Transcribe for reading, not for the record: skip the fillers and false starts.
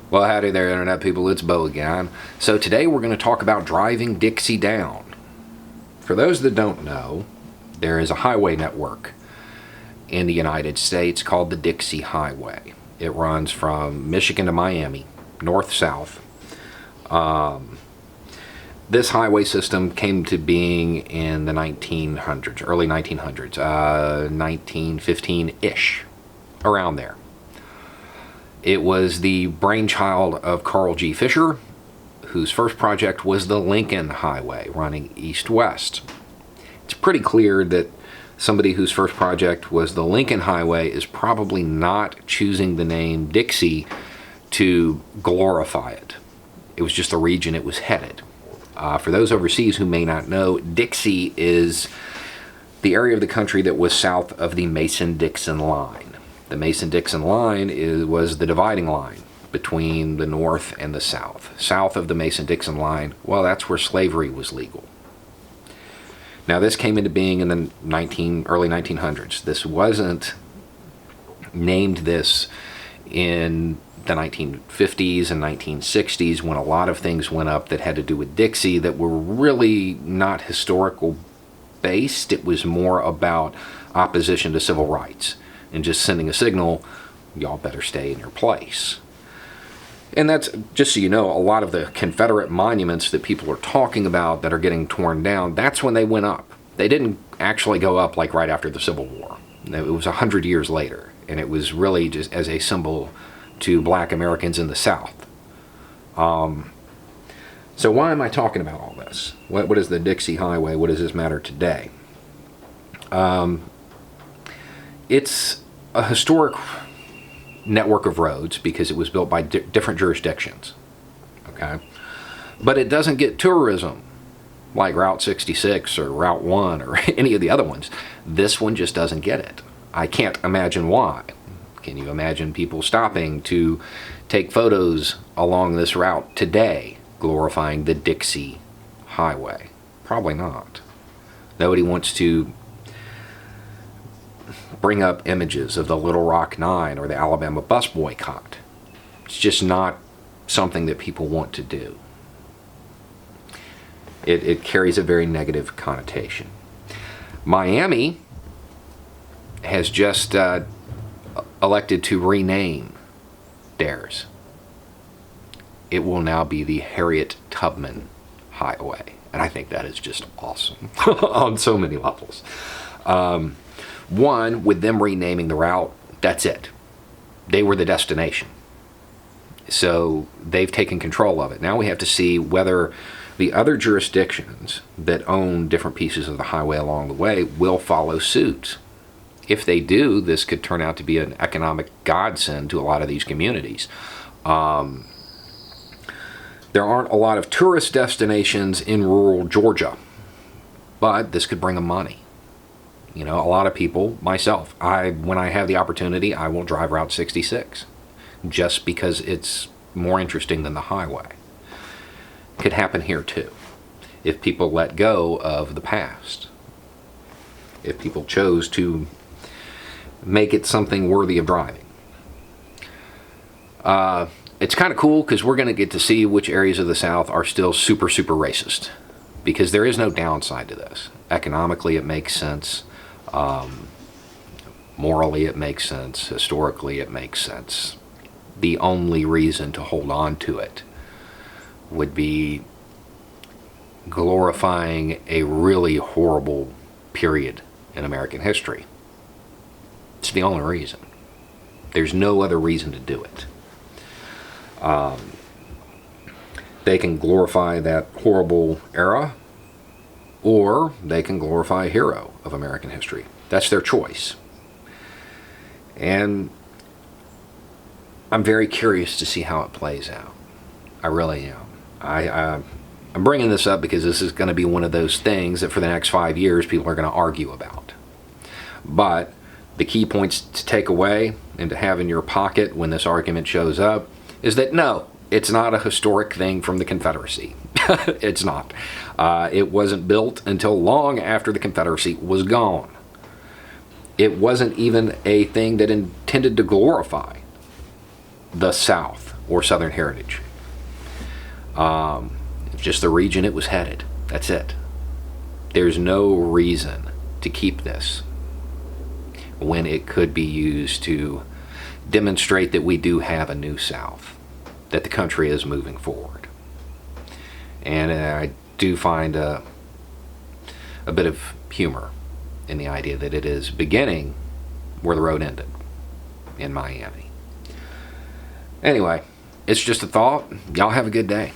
Well, howdy there, Internet people. It's Bo again. So today we're going to talk about driving Dixie down. For those that don't know, there is a highway network in the United States called the Dixie Highway. It runs from Michigan to Miami, north-south. This highway system came to being in the 1900s, early 1900s, 1915-ish, around there. It was the brainchild of Carl G. Fisher, whose first project was the Lincoln Highway, running east-west. It's pretty clear that somebody whose first project was the Lincoln Highway is probably not choosing the name Dixie to glorify it. It was just the region it was headed. For those overseas who may not know, Dixie is the area of the country that was south of the Mason-Dixon line. The Mason-Dixon line was the dividing line between the North and the South. South of the Mason-Dixon line, well, that's where slavery was legal. Now, this came into being in the early 1900s. This wasn't named this in the 1950s and 1960s when a lot of things went up that had to do with Dixie that were really not historical based. It was more about opposition to civil rights and just sending a signal, y'all better stay in your place. And that's, just so you know, a lot of the Confederate monuments that people are talking about that are getting torn down, that's when they went up. They didn't actually go up like right after the Civil War. It was 100 years later, and it was really just as a symbol to black Americans in the South. So why am I talking about all this? What is the Dixie Highway? What does this matter today? It's a historic network of roads because it was built by different jurisdictions, okay? But it doesn't get tourism like Route 66 or Route 1 or any of the other ones. This one just doesn't get it. I can't imagine why. Can you imagine people stopping to take photos along this route today, glorifying the Dixie Highway? Probably not. Nobody wants to bring up images of the Little Rock Nine or the Alabama bus boycott. It's just not something that people want to do. It carries a very negative connotation. Miami has just elected to rename theirs. It will now be the Harriet Tubman Highway, and I think that is just awesome on so many levels. One, with them renaming the route, that's it. They were the destination. So they've taken control of it. Now we have to see whether the other jurisdictions that own different pieces of the highway along the way will follow suit. If they do, this could turn out to be an economic godsend to a lot of these communities. There aren't a lot of tourist destinations in rural Georgia, but this could bring them money. You know, a lot of people, myself, when I have the opportunity, I will drive Route 66 just because it's more interesting than the highway. Could happen here too, if people let go of the past. If people chose to make it something worthy of driving. It's kind of cool because we're going to get to see which areas of the South are still super, super racist. Because there is no downside to this. Economically, it makes sense. Morally, it makes sense. Historically, it makes sense. The only reason to hold on to it would be glorifying a really horrible period in American history. It's the only reason. There's no other reason to do it. They can glorify that horrible era, or they can glorify a hero of American history. That's their choice. And I'm very curious to see how it plays out. I really am. I'm bringing this up because this is going to be one of those things that for the next 5 years people are going to argue about. But the key points to take away and to have in your pocket when this argument shows up is that no, it's not a historic thing from the Confederacy. It's not. It wasn't built until long after the Confederacy was gone. It wasn't even a thing that intended to glorify the South or Southern heritage. It's just the region it was headed. That's it. There's no reason to keep this when it could be used to demonstrate that we do have a new South, that the country is moving forward. And I do find a bit of humor in the idea that it is beginning where the road ended, in Miami. Anyway, it's just a thought. Y'all have a good day.